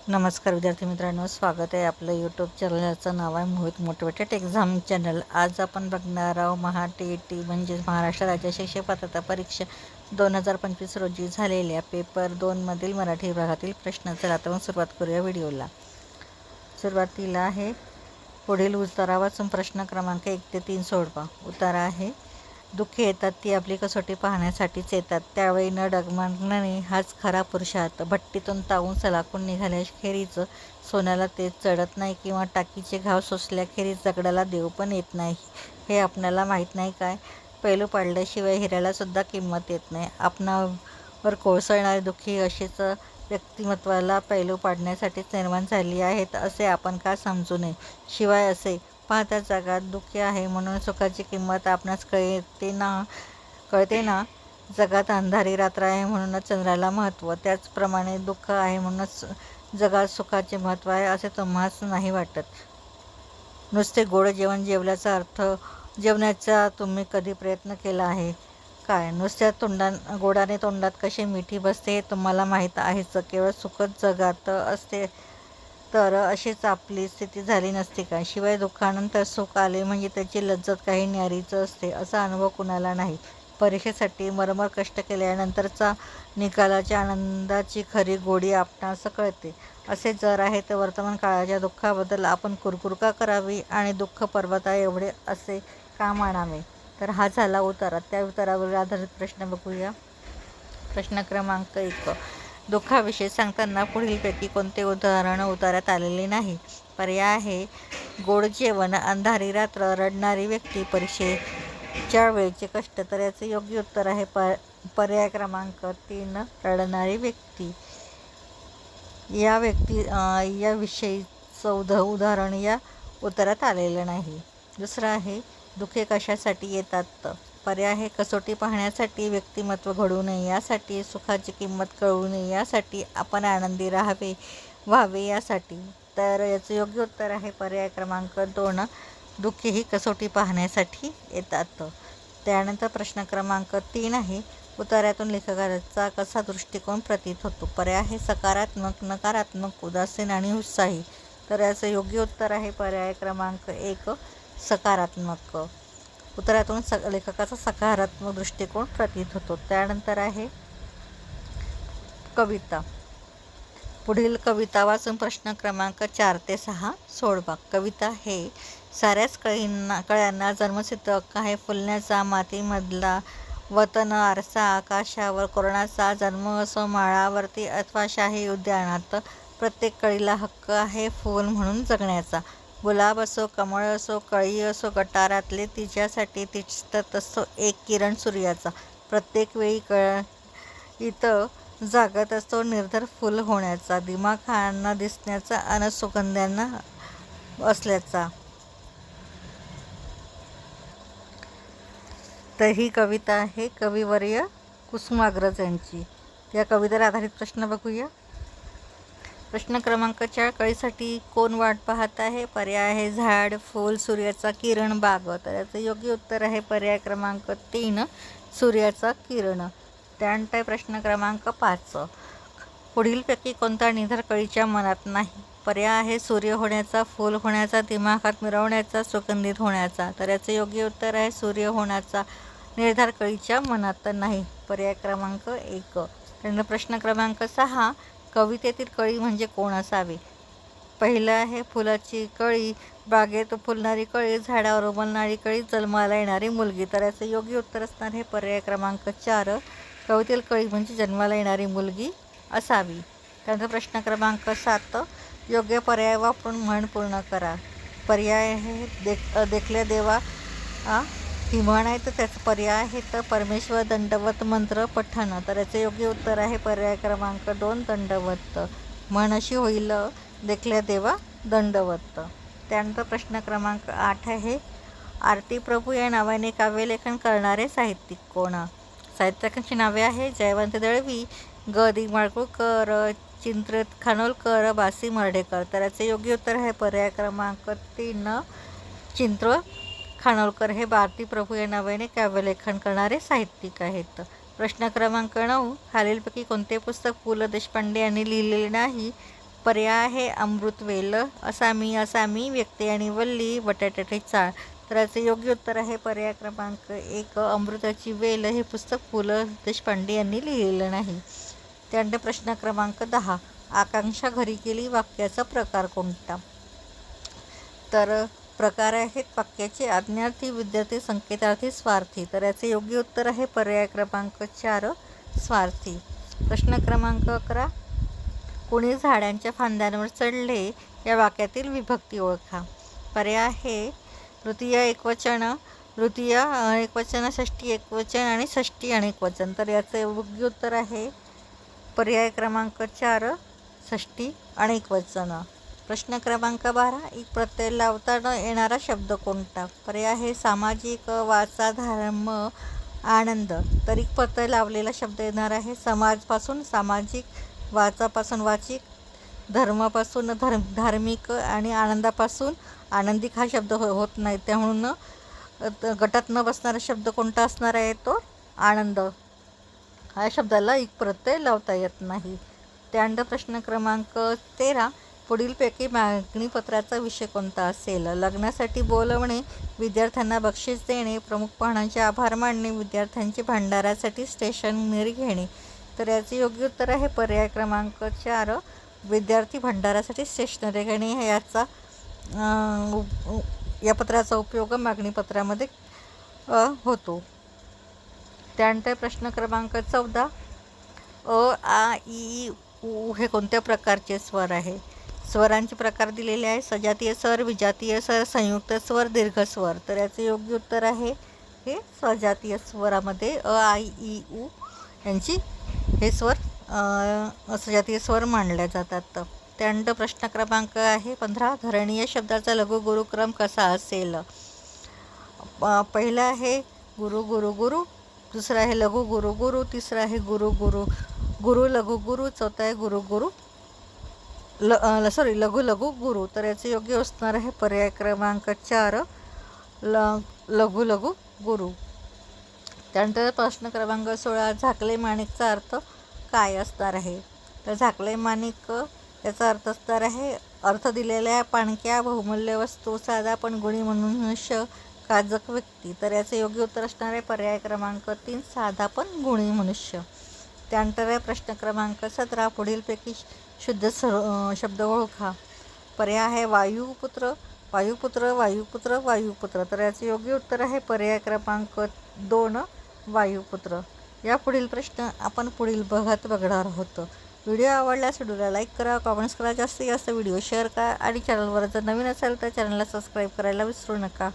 नमस्कार विद्यार्थी मित्रांनो, स्वागत आहे आपलं यूट्यूब चॅनलचं नाव आहे मोहित मोटिवेटेड एक्झाम चॅनल. आज आपण बघणार आहोत TET म्हणजेच महाराष्ट्र राज्य शिक्षक पात्रता परीक्षा 2025 रोजी झालेल्या पेपर 2 मराठी विभागातील प्रश्न. चला आता मग सुरुवात करूया व्हिडिओला. सुरुवातीला आहे पुढील उत्तरा वाचून प्रश्न क्रमांक 1 ते 3 सोडवा. उत्तर आहे, दुःखे येतात ती आपली कसोटी पाहण्यासाठीच येतात, त्यावेळी न डगमगणे हाच खरा पुरुषार्थ. भट्टीतून तावून सलाखून निघाल्याखेरीज सोन्याला तेज चढत नाही किंवा टाकीचे घाव सोसल्याखेरीज दगडाला देव पण येत नाही, हे आपणाला माहीत नाही काय? पैलू पाडल्याशिवाय हिऱ्याला सुद्धा किंमत येत नाही. आपणावर कोसळणारी दुःखी अशीच व्यक्तिमत्वाला पैलू पाडण्यासाठीच निर्माण झाली आहेत असे आपण का समजू नये? शिवाय असे पाहता जगात दुःखे आहे म्हणून सुखाची किंमत आपणास कळते ना? जगात अंधारी रात्र आहे म्हणूनच चंद्राला महत्त्व, त्याचप्रमाणे दुःख आहे म्हणूनच जगात सुखाचे महत्त्व आहे असे तुम्हास नाही वाटत? नुसते गोड जेवण जेवण्याचा तुम्ही कधी प्रयत्न केला आहे काय? नुसत्या गोडाने तोंडात कशी मिठी बसते हे तुम्हाला माहीत आहेच. केवळ सुखच जगात असते तर अशीच आपली स्थिती झाली नसती का? शिवाय दुःखानंतर सुख आले म्हणजे त्याची लज्जत काही न्यारीच असते असा अनुभव कुणाला नाही? परीक्षेसाठी मरमर कष्ट केल्यानंतरचा निकालाच्या आनंदाची खरी गोडी आपणास कळते. असे जर आहे तर वर्तमान काळाच्या दुःखाबद्दल आपण कुरकुर का करावी आणि दुःख पर्वता एवढे असे का मानावे? तर हा झाला उत्तर. त्या उत्तरावर आधारित प्रश्न बघूया. प्रश्न क्रमांक 1, दुःखाविषयी सांगताना पुढीलपैकी कोणते उदाहरण उत्तरात आलेले नाही? पर्याय आहे, गोड जेवण, अंधारी रात्र, रडणारी व्यक्ती, परीक्षेच्या वेळेचे कष्ट. तर याचे योग्य उत्तर आहे पर्याय क्रमांक 3, रडणारी व्यक्ती. याविषयीचं उदाहरण या उत्तरात आलेलं नाही. दुसरं आहे, दुःखे कशासाठी येतात? पर्याय आहे, कसोटी पाहण्यासाठी, व्यक्तिमत्व घडू नये यासाठी, सुखाची किंमत कळू नये यासाठी, आपण आनंदी व्हावे यासाठी. तर याचं योग्य उत्तर आहे पर्याय क्रमांक 2, दुःखे ही कसोटी पाहण्यासाठी येतात. त्यानंतर प्रश्न क्रमांक 3 आहे, उत्तरातून लेखकाचा कसा दृष्टिकोन प्रतीत होतो? पर्याय आहे, सकारात्मक, नकारात्मक, उदासीन आणि उत्साही. तर याचं योग्य उत्तर आहे पर्याय क्रमांक 1, सकारात्मक. उत्तरातून लेखकाचा सकारात्मक दृष्टिकोन प्रतीत होतो. त्यानंतर आहे कविता. पुढील कविता वाचून प्रश्न क्रमांक 4 ते 6 सोडवा. कविता हे साऱ्याच कळ्यांना जन्मसिद्ध हक्क आहे फुलण्याचा, मातीमधला वतन आरसा, आकाशावर कोरणाचा, जन्म असो माळावरती अथवा शाही उद्यानात, प्रत्येक कळीला हक्क आहे फूल म्हणून जगण्याचा. गुलाब असो, कमळ असो, कळी असो गटारातले, तिच्यासाठी तिष्ठत असतो एक किरण सूर्याचा. प्रत्येक वेळी कळीत जागत असतो निर्धर फुल होण्याचा, दिमाखाना दिसण्याचा अन सुगंध्यांना असल्याचा. तर ही कविता आहे कविवर्य कुसुमाग्रज यांची. या कवितेवर आधारित प्रश्न बघूया. प्रश्न क्रमांक 4, कळीसाठी कोण वाट पाहत आहे? पर्याय आहे, झाड, फूल, सूर्याचा किरण, बाग. तर याचं योग्य उत्तर आहे पर्याय क्रमांक 3, सूर्याचा किरण. त्यानंतर प्रश्न क्रमांक 5, पुढीलपैकी कोणता निर्धार कळीच्या मनात नाही? पर्याय आहे, सूर्य होण्याचा, फूल होण्याचा, दिमाखात मिरवण्याचा, सुगंधित होण्याचा. तर याचं योग्य उत्तर आहे सूर्य होण्याचा निर्धार कळीच्या मनात नाही. पर्याय क्रमांक 1. त्यानंतर प्रश्न क्रमांक 6, कवितेतील कळी म्हणजे कोण असावे? पहिलं आहे, फुलाची कळी, बागेत फुलणारी कळी, झाडावर उमलणारी कळी, जन्माला येणारी मुलगी. तर याचं योग्य उत्तर असणार आहे पर्याय क्रमांक 4, कवितेतील कळी म्हणजे जन्माला येणारी मुलगी असावी. त्यानंतर प्रश्न क्रमांक 7, योग्य पर्याय वापरून म्हण पूर्ण करा. पर्याय आहे, देखल्या देवा ही म्हण आहे तर त्याचा पर्याय आहे तर परमेश्वर दंडवत मंत्र पठण. तर याचे योग्य उत्तर आहे पर्याय क्रमांक 2, दंडवत. म्हण अशी होईल, देखल्या देवा दंडवत. त्यानंतर प्रश्न क्रमांक 8 आहे, आरती प्रभू या नावाने काव्यलेखन करणारे साहित्यिक कोण? साहित्यिकांची नावे आहे, जयवंत दळवी, ग. दी. माडगूळकर, चित्रित खानोलकर, बासी मर्ढेकर. तर याचे योग्य उत्तर आहे पर्याय क्रमांक 3, चित्रित खानोलकर हे आरती प्रभू या नावाने काव्यलेखन करणारे साहित्यिक आहेत. प्रश्न क्रमांक 9, खालीलपैकी कोणते पुस्तक पु. ल. देशपांडे यांनी लिहिलेले नाही? पर्याय आहे अमृतवेल, असामी, व्यक्ती आणि वल्ली, बटाट्याची चाळ. तर याचे योग्य उत्तर आहे पर्याय क्रमांक 1, अमृताची वेल. हे पुस्तक पु ल देशपांडे यांनी लिहिलेलं नाही. त्यानंतर प्रश्न क्रमांक 10, आकांक्षा घरी गेली वाक्याचा प्रकार कोणता? तर प्रकार आहेत वाक्याचे आज्ञार्थी, विद्यार्थी, संकेतार्थी, स्वार्थी. तर याचे योग्य उत्तर आहे पर्याय क्रमांक 4, स्वार्थी. प्रश्न क्रमांक 11, कोणी झाडांच्या फांद्यांवर चढले या वाक्यातील विभक्ती ओळखा. पर्याय आहे तृतीय एकवचन, एकवचन, षष्टी एकवचन आणि षष्टी अनेकवचन. तर याचं योग्य उत्तर आहे पर्याय क्रमांक 4, षष्टी अनेकवचन. प्रश्न क्रमांक 12, एक प्रत्यय लावता येणारा शब्द कोणता? पर्याय आहे सामाजिक, वाचा, धर्म, आनंद. तर एक प्रत्यय लावलेला शब्द येणार आहे समाजपासून सामाजिक, वाचापासून वाचिक, धर्मापासून धार्मिक आणि आनंदापासून आनंदिक. हा शब्द होत नाही, त्यामुळं गटात न बसणारा शब्द कोणता असणार आहे? तो आनंद. हा शब्दाला एक प्रत्यय लावता येत नाही. त्यानंतर प्रश्न क्रमांक 13, पुढीलपैकी मागणीपत्राचा विषय कोणता असेल? लग्नासाठी बोलवणे, विद्यार्थ्यांना बक्षीस देणे, प्रमुख पाहुण्यांचे आभार मानणे, विद्यार्थ्यांचे भंडाऱ्यासाठी स्टेशनरी घेणे. तर याचे योग्य उत्तर आहे पर्याय क्रमांक 4, विद्यार्थी भंडाऱ्यासाठी स्टेशनरी घेणे. या पत्राचा उपयोग मागणीपत्रामध्ये होतो. त्यानंतर प्रश्न क्रमांक 14, अ, आ, इ, उ हे कोणत्या प्रकारचे स्वर आहे? स्वरांचे प्रकार दिलेले आहे सजातीय स्वर, विजातीय स्वर, संयुक्त स्वर, दीर्घ स्वर. तर याचे योग्य उत्तर आहे हे सजातीय स्वरामध्ये अ, आ, इ, उ यांची हे स्वर सजातीय स्वर मानले जातात. त्यानंतर प्रश्न क्रमांक आहे 15, धरणीय शब्दाचा लघु गुरुक्रम कसा असेल? पहिला आहे गुरु गुरु गुरु, दुसरा आहे लघु गुरु गुरु, तिसरा आहे गुरु गुरु गुरु लघु गुरु, चौथा आहे गुरु गुरु लघु लघु गुरु. तर याचे योग्य असणार आहे पर्याय क्रमांक 4, लघु लघु गुरु. त्यानंतर प्रश्न क्रमांक 16, झाकले माणिकचा अर्थ काय असणार आहे? तर झाकले माणिक याचा अर्थ असणार आहे अर्थ दिलेल्या पाणक्या, बहुमूल्य वस्तू, साधा पण गुणी मनुष्य, काजक व्यक्ती. तर याचे योग्य उत्तर असणार आहे पर्याय क्रमांक 3, साधा पण गुणी मनुष्य. त्यानंतर आहे प्रश्न क्रमांक 17, पुढीलपैकी शुद्ध शब्द ओळखा. पर्याय आहे वायुपुत्र, वायुपुत्र, वायुपुत्र, वायुपुत्र. तर याचे योग्य उत्तर आहे पर्याय क्रमांक 2, वायुपुत्र. या पुढील प्रश्न आपण पुढील भागात बघणार आहोत. व्हिडिओ आवडल्यास व्हिडिओला लाईक करा, कॉमेंट्स करा, जास्तीत जास्त व्हिडिओ शेअर करा आणि चॅनलवर जर नवीन असेल तर चॅनलला सबस्क्राईब करायला विसरू नका.